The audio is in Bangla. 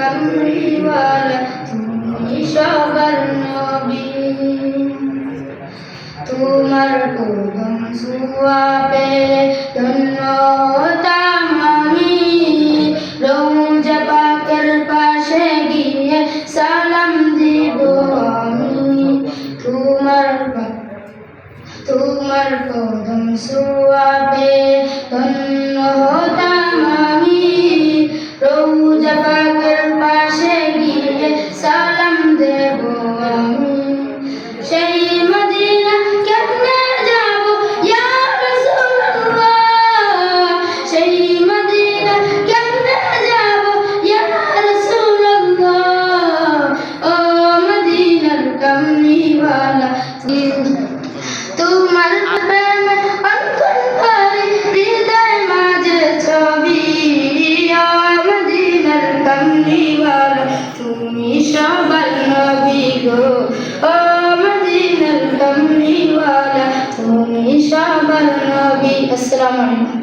কামলিওয়ালা তুমি সবার নবী। তোমার কদম ছোঁয়া পেয়ে ধন্য হতাম আমি, রওজা পাকের পাশে গিয়ে সালাম দিব আমি। তোমার কদম ছোঁয়া পেয়ে ধন্য হতাম আমি, রওজা পাকের পাশে গিয়ে সালাম দেব আমি। সেই মদিনা কেমনে যাব ইয়া রাসূলুল্লাহ, সেই মদিনা কেমনে যাব ইয়া রাসূলুল্লাহ। ও মদিনার কামলিওয়ালা তোমার প্রেমে অঙ্কন করি হৃদয় মাঝে ছবি। ও মদিনার কামলিওয়ালা তুমি সবার নবী গো। ও মদিনার কামলিওয়ালা তুমি সবার নবী। আসসালামু আলাইকুম।